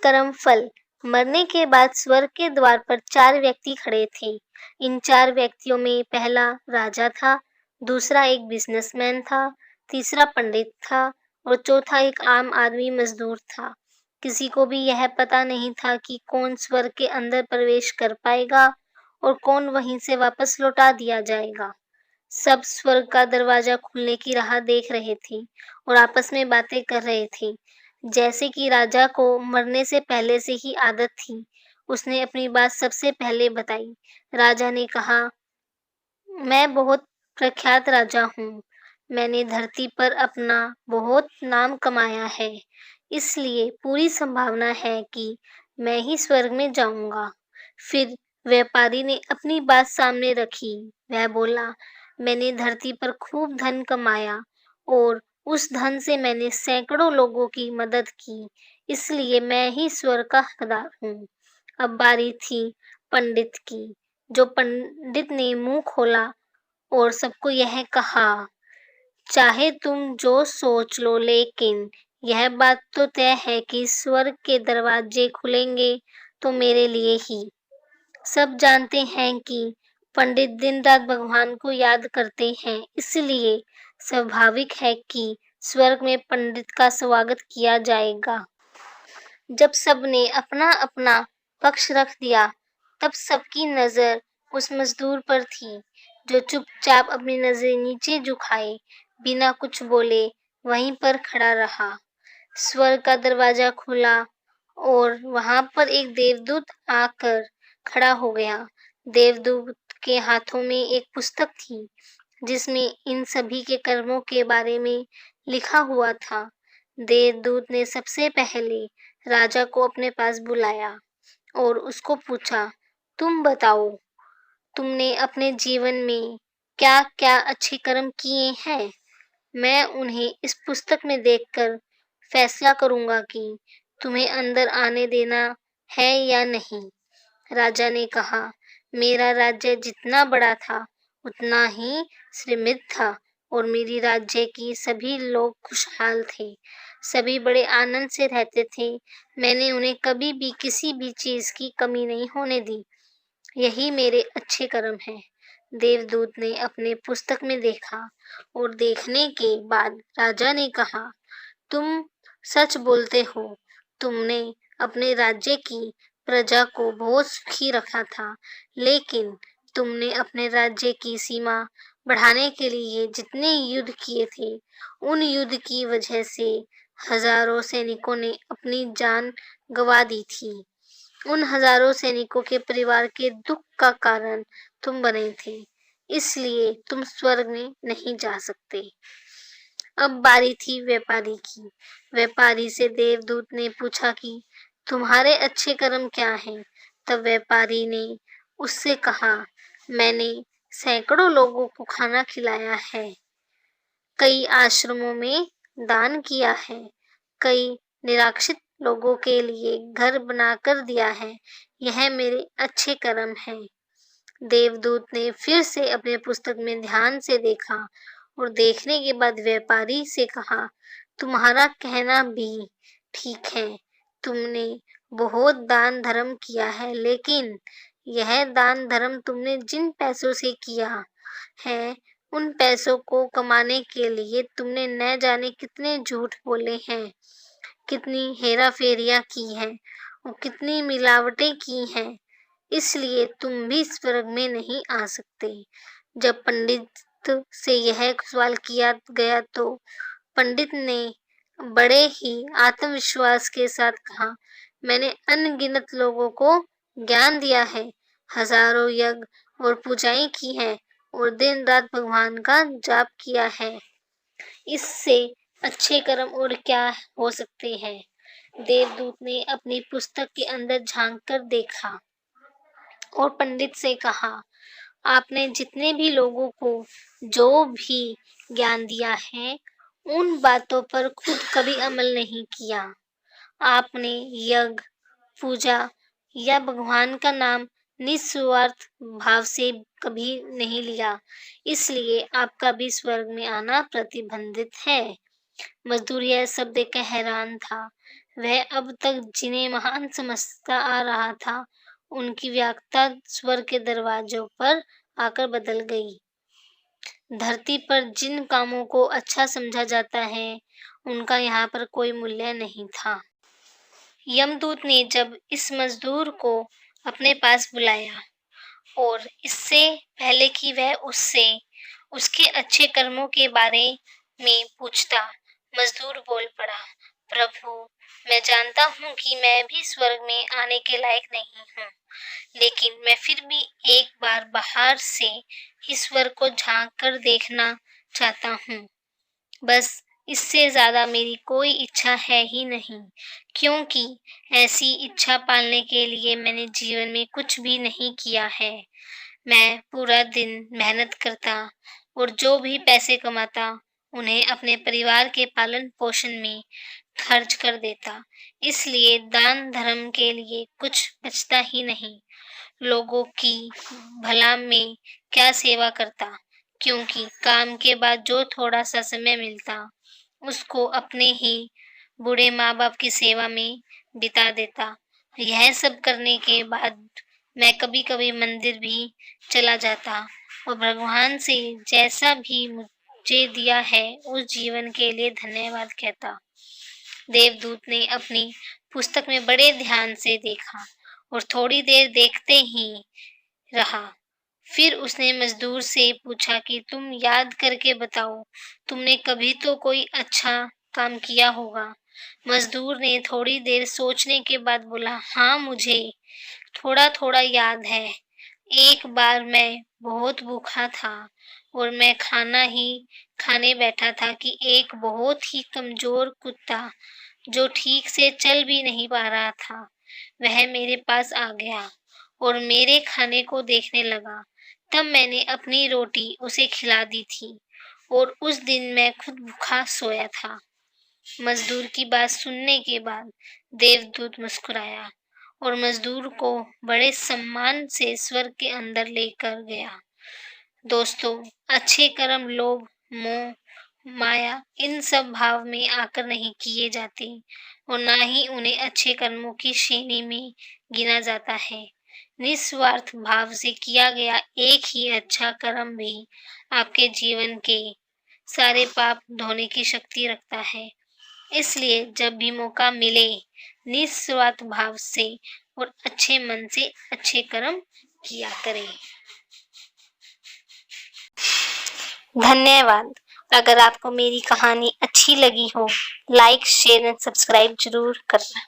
कर्म फल। मरने के बाद स्वर्ग के द्वार पर 4 व्यक्ति खड़े थे। इन 4 व्यक्तियों में पहला राजा था, दूसरा एक बिजनेसमैन था, तीसरा पंडित था और चौथा एक आम आदमी मजदूर था। किसी को भी यह पता नहीं था कि कौन स्वर्ग के अंदर प्रवेश कर पाएगा और कौन वहीं से वापस लौटा दिया जाएगा। सब स्वर्ग का दरवाजा खुलने की राह देख रहे थे और आपस में बातें कर रहे थे। जैसे कि राजा को मरने से पहले से ही आदत थी, उसने अपनी बात सबसे पहले बताई। राजा ने कहा, मैं बहुत प्रख्यात राजा हूँ। मैंने धरती पर अपना बहुत नाम कमाया है, इसलिए पूरी संभावना है कि मैं ही स्वर्ग में जाऊंगा। फिर व्यापारी ने अपनी बात सामने रखी। वह बोला, मैंने धरती पर खूब धन कमाया और उस धन से मैंने सैकड़ों लोगों की मदद की, इसलिए मैं ही स्वर्ग का हकदार हूँ। अब बारी थी पंडित की। जो पंडित ने मुंह खोला और सबको यह कहा, चाहे तुम जो सोच लो, लेकिन यह बात तो तय है कि स्वर्ग के दरवाजे खुलेंगे तो मेरे लिए ही। सब जानते हैं कि पंडित दिन रात भगवान को याद करते हैं, इसलिए स्वाभाविक है कि स्वर्ग में पंडित का स्वागत किया जाएगा। जब सबने अपना अपना पक्ष रख दिया, तब सबकी नजर उस मजदूर पर थी जो चुपचाप अपनी नजरें नीचे झुकाए बिना कुछ बोले वहीं पर खड़ा रहा। स्वर्ग का दरवाजा खुला और वहां पर एक देवदूत आकर खड़ा हो गया। देवदूत के हाथों में एक पुस्तक थी जिसमें इन सभी के कर्मों के बारे में लिखा हुआ था। देवदूत ने सबसे पहले राजा को अपने पास बुलाया और उसको पूछा, तुम बताओ, तुमने अपने जीवन में क्या क्या अच्छे कर्म किए हैं? मैं उन्हें इस पुस्तक में देखकर फैसला करूंगा कि तुम्हें अंदर आने देना है या नहीं। राजा ने कहा, मेरा राज्य जितना बड़ा था उतना ही सीमित था और मेरी राज्य की सभी लोग खुशहाल थे। सभी बड़े आनंद से रहते थे। मैंने उन्हें कभी भी किसी भी चीज की कमी नहीं होने दी। यही मेरे अच्छे कर्म हैं। देवदूत ने अपने पुस्तक में देखा और देखने के बाद राजा ने कहा, तुम सच बोलते हो। तुमने अपने राज्य की प्रजा को बहुत सुखी रखा था, लेकिन तुमने अपने राज्य की सीमा बढ़ाने के लिए जितने युद्ध किए थे, उन युद्ध की वजह से हजारों सैनिकों ने अपनी जान गंवा दी थी। उन हजारों सैनिकों के परिवार के दुख का कारण तुम बने थे, इसलिए तुम स्वर्ग में नहीं जा सकते। अब बारी थी व्यापारी की। व्यापारी से देवदूत ने पूछा कि तुम्हारे अच्छे कर्म क्या हैं? तब व्यापारी ने उससे कहा, मैंने सैकड़ों लोगों को खाना खिलाया है, कई आश्रमों में दान किया है, कई निराश्रित लोगों के लिए घर बनाकर दिया है। यह मेरे अच्छे कर्म हैं। देवदूत ने फिर से अपने पुस्तक में ध्यान से देखा और देखने के बाद व्यापारी से कहा, तुम्हारा कहना भी ठीक है। तुमने बहुत दान धर्म किया है, लेकिन यह दान धर्म तुमने जिन पैसों से किया है, उन पैसों को कमाने के लिए तुमने न जाने कितने झूठ बोले हैं, कितनी हेरा फेरियां की हैं और कितनी मिलावटें की हैं, इसलिए तुम भी स्वर्ग में नहीं आ सकते। जब पंडित से यह सवाल किया गया तो पंडित ने बड़े ही आत्मविश्वास के साथ कहा, मैंने अनगिनत लोगों को ज्ञान दिया है, हजारों यज्ञ और पूजाएं की हैं और दिन रात भगवान का जाप किया है। इससे अच्छे कर्म और क्या हो सकते हैं? देवदूत ने अपनी पुस्तक के अंदर झांक कर देखा और पंडित से कहा, आपने जितने भी लोगों को जो भी ज्ञान दिया है, उन बातों पर खुद कभी अमल नहीं किया। आपने यज्ञ, पूजा या भगवान का नाम निस्वार्थ भाव से कभी नहीं लिया, इसलिए आपका भी स्वर्ग में आना प्रतिबंधित है। मजदूर यह सब देखकर हैरान था। वह अब तक जिन्हें महान समझता आ रहा था, उनकी व्याख्या स्वर्ग के दरवाजों पर आकर बदल गई। धरती पर जिन कामों को अच्छा समझा जाता है, उनका यहाँ पर कोई मूल्य नहीं था। यमदूत ने जब इस मजदूर को अपने पास बुलाया और इससे पहले कि वह उससे उसके अच्छे कर्मों के बारे में पूछता, मजदूर बोल पड़ा, प्रभु, मैं जानता हूँ कि मैं भी स्वर्ग में आने के लायक नहीं हूँ, लेकिन मैं फिर भी एक बार बाहर से इस स्वर्ग को झांक कर देखना चाहता हूँ। बस इससे ज्यादा मेरी कोई इच्छा है ही नहीं, क्योंकि ऐसी इच्छा पालने के लिए मैंने जीवन में कुछ भी नहीं किया है। मैं पूरा दिन मेहनत करता और जो भी पैसे कमाता, उन्हें अपने परिवार के पालन पोषण में खर्च कर देता। इसलिए दान धर्म के लिए कुछ बचता ही नहीं। लोगों की भला में क्या सेवा करता, क्योंकि काम के बाद जो थोड़ा सा समय मिलता, उसको अपने ही बूढ़े माँ बाप की सेवा में बिता देता। यह सब करने के बाद मैं कभी कभी मंदिर भी चला जाता और भगवान से जैसा भी मुझे दिया है उस जीवन के लिए धन्यवाद कहता। देवदूत ने अपनी पुस्तक में बड़े ध्यान से देखा और थोड़ी देर देखते ही रहा। फिर उसने मजदूर से पूछा कि तुम याद करके बताओ, तुमने कभी तो कोई अच्छा काम किया होगा। मजदूर ने थोड़ी देर सोचने के बाद बोला, हाँ, मुझे थोड़ा थोड़ा याद है। एक बार मैं बहुत भूखा था और मैं खाना ही खाने बैठा था कि एक बहुत ही कमजोर कुत्ता, जो ठीक से चल भी नहीं पा रहा था, वह मेरे पास आ गया और मेरे खाने को देखने लगा। तब मैंने अपनी रोटी उसे खिला दी थी और उस दिन मैं खुद भूखा सोया था। मजदूर की बात सुनने के बाद देवदूत मुस्कुराया और मजदूर को बड़े सम्मान से स्वर्ग के अंदर लेकर गया। दोस्तों, अच्छे कर्म लोभ, मोह, माया इन सब भाव में आकर नहीं किए जाते और ना ही उन्हें अच्छे कर्मों की श्रेणी में गिना जाता है। निस्वार्थ भाव से किया गया एक ही अच्छा कर्म भी आपके जीवन के सारे पाप धोने की शक्ति रखता है। इसलिए जब भी मौका मिले, निस्वार्थ भाव से और अच्छे मन से अच्छे कर्म किया करें। धन्यवाद। अगर आपको मेरी कहानी अच्छी लगी हो, लाइक, शेयर एंड सब्सक्राइब जरूर करना।